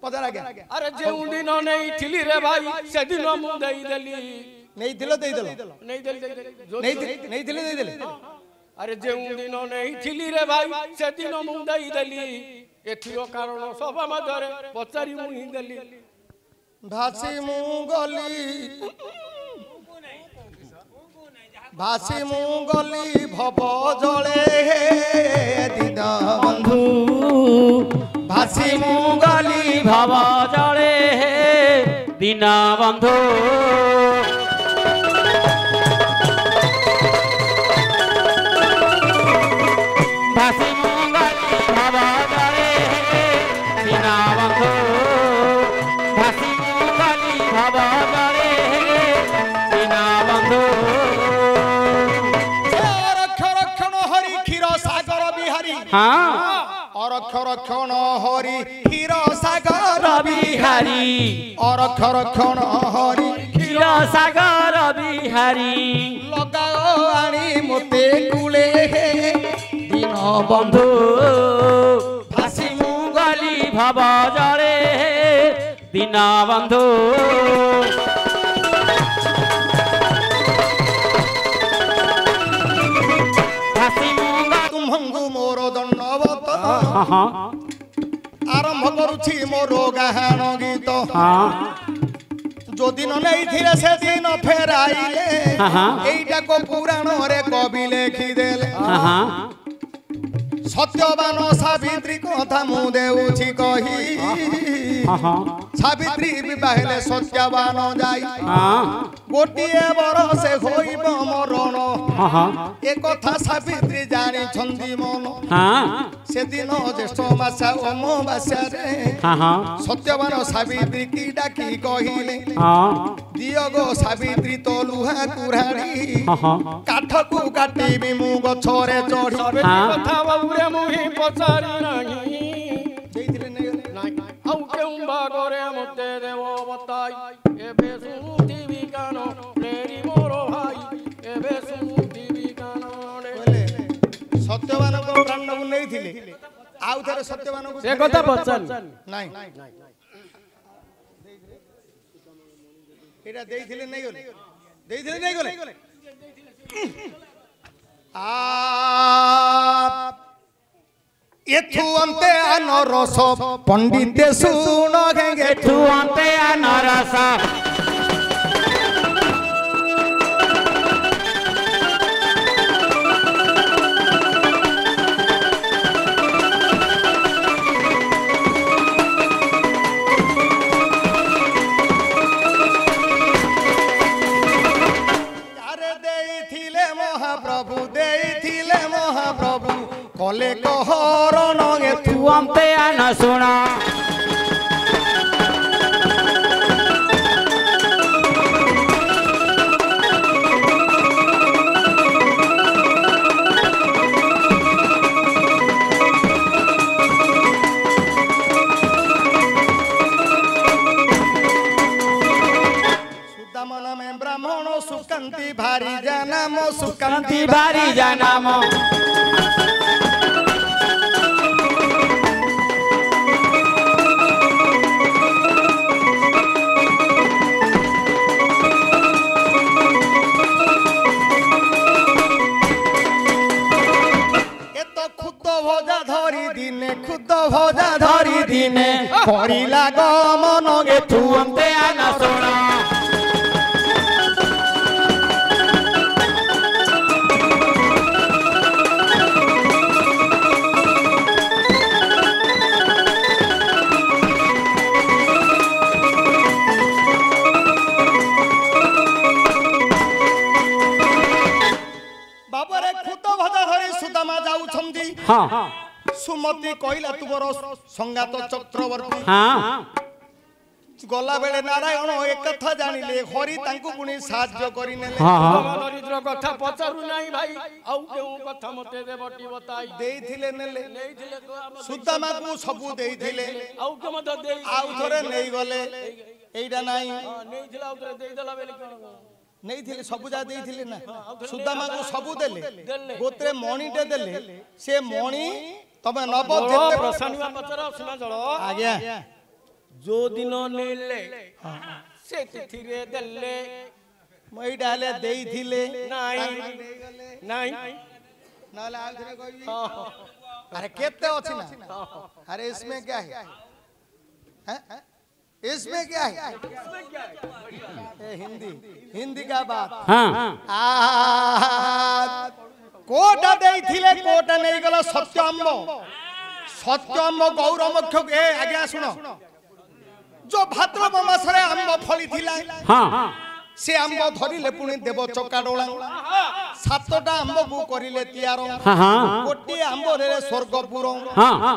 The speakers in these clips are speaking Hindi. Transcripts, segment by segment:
पचार आज्ञा अरे जे दिन नहीं थिली रे भाई से दिन मु देई देली नहीं दिलो नहीं देली नहीं दिले दे दिले अरे जे दिन नहीं थिली रे भाई से दिन मु देई देली एथिरो कारण सभा मधरे पचारी मु ही देली भासी मु गली भासी मु गली भव जले दीन बंधु भासी मु गली भव जले दीन बंधु भासी मु गली भव जले दीन बंधु भासी मु गली भव जले दीन बंधु हाँ और रक्षण हरि क्षीर सागर बिहारी और रक्षण हरि क्षीर सागर बिहारी लगाओ आनी मोते कूले दीन बंधु भासी मु गली भव जले दीन बंधु मोर दंडवत आरंभ करुछि मोर गाहन गीत जो दिन नहीं थिले से दिन फेराइले एइटा को पुराण रे कवि लेखि देले सत्यवान सावित्री कथा मु देउछि कही सावित्री विवाहले सत्यवान जाई गोटिए बरस होइब मरण ए कथा सावित्री जानी छंदी मन से दिन ज्येष्ठ मास अमावास्या रे सत्यवान सावित्री की डाकी कहिले दियो गो सावित्री तो लुहा कुराड़ी काठ को काटिबी मु गछरे चढ़ी कथा बाबूरे मुही पचारी नाही देइथिले नै आउ केउ बागरे मते देव बताई एबे सुनुथिबी कानो मेरी मोरो भाई एबे सुनुथिबी कानो बोले सत्यवान को प्राण को नहीं थिले आउ थरे सत्यवान को से कथा पचान नहीं एटा देइथिले नै गले देइथिले नै गले आ एथु अंते अनरस पंडित सुन गेंगे तू अंते अनरस महाप्रभु कले कहरण तू अंते न सुना सुदामन में ब्राह्मण सुकांति भारी जनाम सुकांति भारी जनाम खुद भजा धरी दिने करिला गमन गे तू अंते न सुना बाबरे खुद भजा धरी सुदामा जाऊ छंदी हां सुमति कहला तुमर संगात चक्रवर्ती गला बेले नारायण एक कथा जानिले हरि तांकु पुनी साहाय्य करिनेले दरिद्र कथा पचारु नाही भाई आउ केउ कथा मते देबटी बताई देइथिले नेले सुदामा को सबु देइथिले आउ के मते देई आउ थरे नेई गले एइडा नाही नेई थिला आउ थरे देई देला बेले नहीं थिले सबु जा देइथिले ना सुदामा को सबु देले गोत्रे मणिटे देले से मणि तमे नब जेते प्रसन्नवा पचरा सुना जळ आज्ञा जो दिन नेले से तिथिरे देले मैडा हेले देई थिले नहीं नहीं नाले आखिर कोई अरे कितने अच्छी ना अरे इसमें क्या है हैं? इसमें क्या है हिंदी हिंदी का बात कोटा देई थिले कोटा नहीं गला सत्यम गौर मुख्य के आगे सुनो जो भाद्रव मासरे आंब फली थिला से आंब धरिले पुणी देव चका डोला सातटा आंब को करिले तियार गोटे आंब रे स्वर्गपुर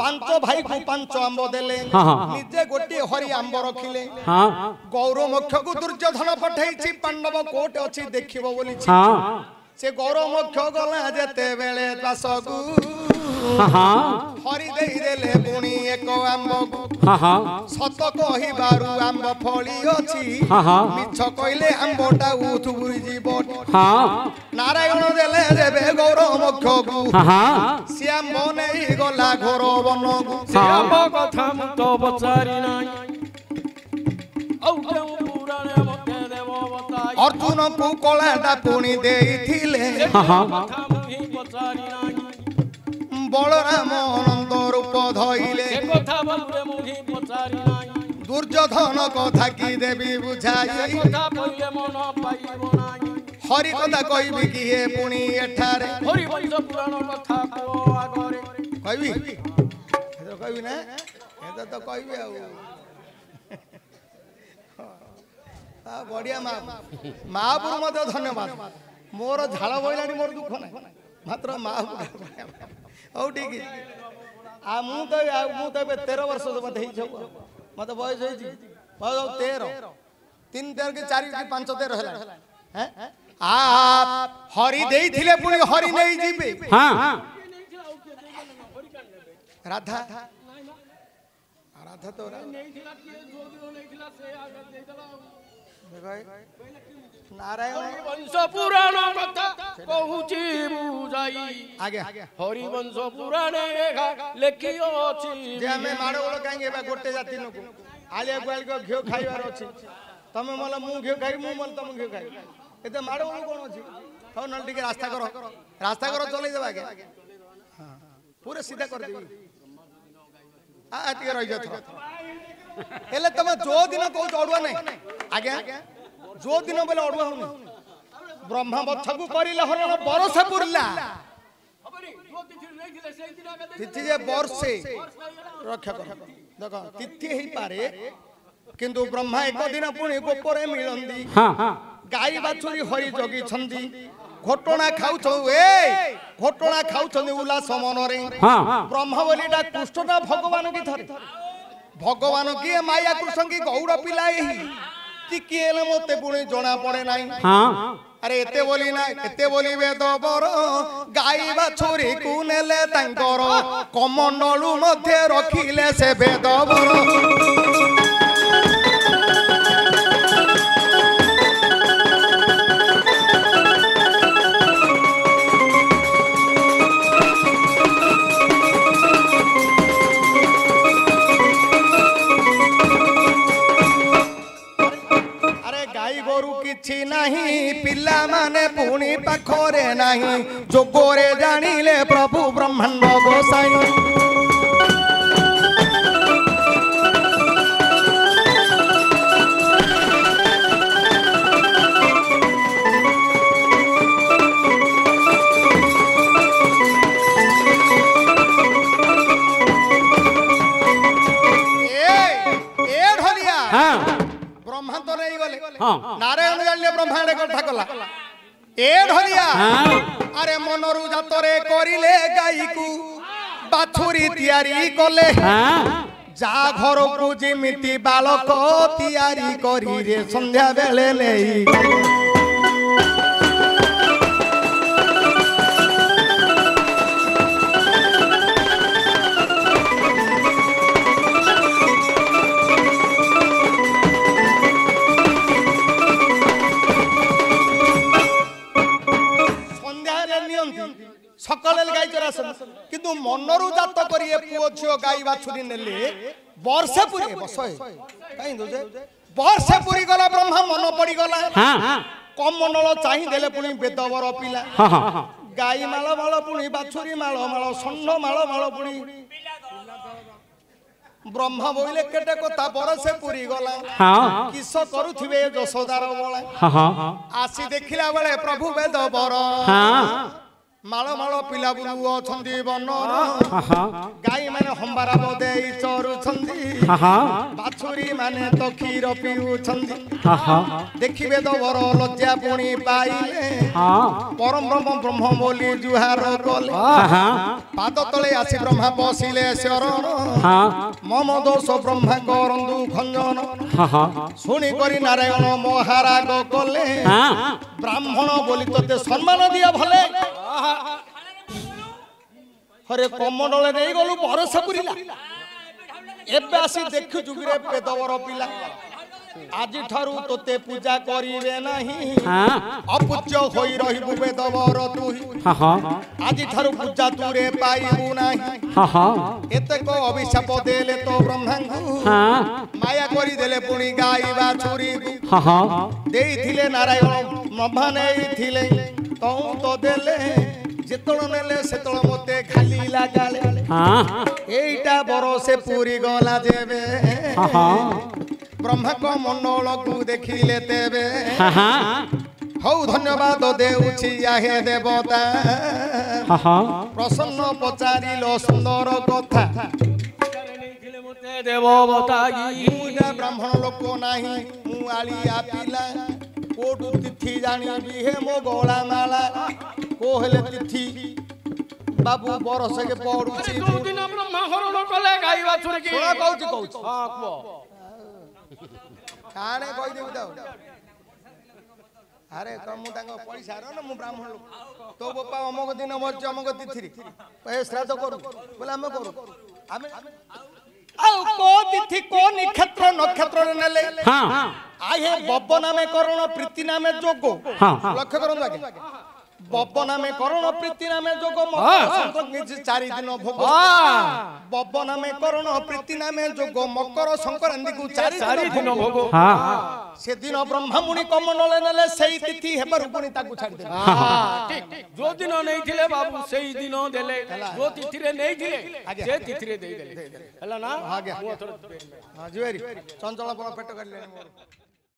पांच भाई को पांच आंब देले निजे गोटे हरि आंब रखिले गौर मुख्य को दुर्योधन पठाइछि पांडव कोट अछि देखिबो बोली से गौर मुख्य गला जेते बेले दासगु हरि देई देले पुणी एक आंब सत कहिबारु आंब फली अछि मिछ कइले आंबटा उथुबुरी जीव नारायण देले रे गौर मुख्य को से आंब नेई गला घोर वन से आंब कथा मु तो बचारी नाही औ पुराणे मते देव बताई अर्जुन को कलाटा पुणी देई थिले कथा मु ही बचारी नाही बलराम अनंत रूप धइले कथा बलरे मु ही बचारी नाही दुर्योधन कथा की देवी बुझाई कथा पहिले मन पाइबो नाही हरि कथा कहबी किए पुणी एठारे हरि वंश पुराण कथा को आगरे कहबी तो कहबी ना ए तो कहबी आ बढ़िया महापुर मते धन्यवाद मोर झाल बइलानी मोर दुख ना मात्र महापुर औ ठीक आ मु तो 13 वर्ष मते हिजो मते बयस होई बयस 13 3 13 के 4 के 5 13 होला हैं आ हरि देई थिले पुणी हरि नहीं जीबे हां राधा राधा तो नहीं थिला के जो दिन नहीं थिला से आगे दे दला नारायण वंश पुराण कथा कहूची बुझाई आगे हरि वंश पुराण लेखियो अछि जे हमें मारो बोलो कांगे बा गोटे जाति नको आलिया ग्वाल को घियो खाइबार अछि तमे मला मु घियो खाइ मु मला तम घियो खाइ एते मारो बोलो कोन अछि तो नल टिके रास्ता करो चले देबा के हां पूरे सीधा कर देबी आ टिके रहि जथो हेले तमे जो दिन को अडुआ नहीं आगे जो दिन बेले अडुआ होनी ब्रह्मा बच्छकु करिला हरण बरस पुरला तिथि जे वर्षे रक्षा कर देखो तिथि ही पारे किंतु ब्रह्मा एक दिन पुणी गोपरे मिलंदी गाई बाछुरी हरि जगी छंदी घोटना खाउछौ ए घोटना खाउछंदी उल्लास मनरे ब्रह्मा बोलीटा कृष्णटा भगवान की थरे भगवान की माया कृष्ण की गौड़ पिलाए टिकिएले मते पुणी जणा पड़े नाही अरे एते बोली ना एते बोली वेद बर गाई बाछुरी को नेले तांकर कमंडलु मध्ये रखिले से वेद बर किछि नहीं पिला माने पुणी पाखरे नहीं जोगोरे जानिले प्रभु ब्रह्मांड गोसाई ब्रह्मा तो नहीं गले नारायण जानिले ब्रह्मांड कथा कला ए ढलिया अरे मनरु जातरे करिले गाई को बाछुरी तयारी कले जा घर को जिमिति बालक तयारी करी रे संध्या बेले लेई सकल गाई चरा किंतु मनरु जात करी ये पुओ झियो गाई बाछुरी नेले वर्षे पुरी बसय काई दोजे वर्षे पुरी गला ब्रह्मा मन पड़ी गला हां कमंडल चाहि देले पुनी बेदवर पिला हां गाई माल माल पुनी बाछुरी माल माल सन्न माल माल पुनी ब्रह्मा बोले केटे कथा बरसे पुरी गला हां किस करूथिबे यशोदार बोला हां आसी देखिला बेले प्रभु बेदवर हां माल माल पिला बुलु अछंदी बन हां गाई माने हंबारा बदे चरु छंदी हां बाछुरी माने तो क्षीर पिउ छंदी हां देखिबे तो वर लज्जा पुणी पाइले हां परम ब्रह्म ब्रह्म बोली जुहार कले हां पाद तले आसी ब्रह्मा बसिले शरण हां मम दोष ब्रह्मा करंदु खंजन हां शुणी करी नारायण महाराग कले हां ब्राह्मण बोली तोते सम्मान दिया भले हरे कमंडल नहीं गलु बरस पुरिला एबे आसी देखु जुगिरे पेदवर पिला आज ठारू तोते पूजा करिवे नहीं हां अपूज्य होई रहिबु बेदवर तुही हां आज ठारू पूजा तुरे पाइबु नहीं हां एते को अभिशाप देले तो ब्रह्मांगु हां माया करी देले पुणी गाई बाछुरी हां देइथिले नारायण ब्रह्मा नेइथिले तो तो देले जेतळ नेले सेतळ मते खाली लागाले हां एइटा बरसे पूरी गला जेबे हां ब्रह्मा को मंडल को देखिले तेबे हां हौ धन्यवाद देउछि आहे देवता हां प्रसन्न पचारिलो सुंदर कथा देवताई मुझे ब्राह्मण लोक नाही मु आलिया पिला कोटु तिथि जानी भी हे मो गोला माला कोहले तिथि बाबू बरस के पड़ुछि दो दिन ब्रह्मा हरण कले गाई बाछुरी की सुना कहउछि हां को काने कहि देउ दाउ अरे कम तांग पैसा रो न मु ब्राह्मण लोक तो बापा अमक दिन मरछ अमक तिथि ए श्राद्ध करू बोले हम करू हम आउ को तिथि को नक्षत्र नक्षत्र नेले हां आहे बब्ब नामे करण प्रीति नामे जोगो हां लक्ष्य करन आगे बब्ब नामे करण प्रीति नामे जोगो मकर संक्रांति 4 दिन भोग बब्ब नामे करण प्रीति नामे जोगो मकर संक्रांति को 4 दिन भोग हां से दिन ब्रह्मा मुनि कमंडल नेले सेई तिथि हेबर पुनी ताकू छाड़ दे ठीक जो दिन नहीं थिले बाबू सेई दिन देले जो तिथि रे नहीं थिले से तिथि रे दे देले हला ना आ गया हां जुएरी चंचल बड़ पेट कर लेने मोर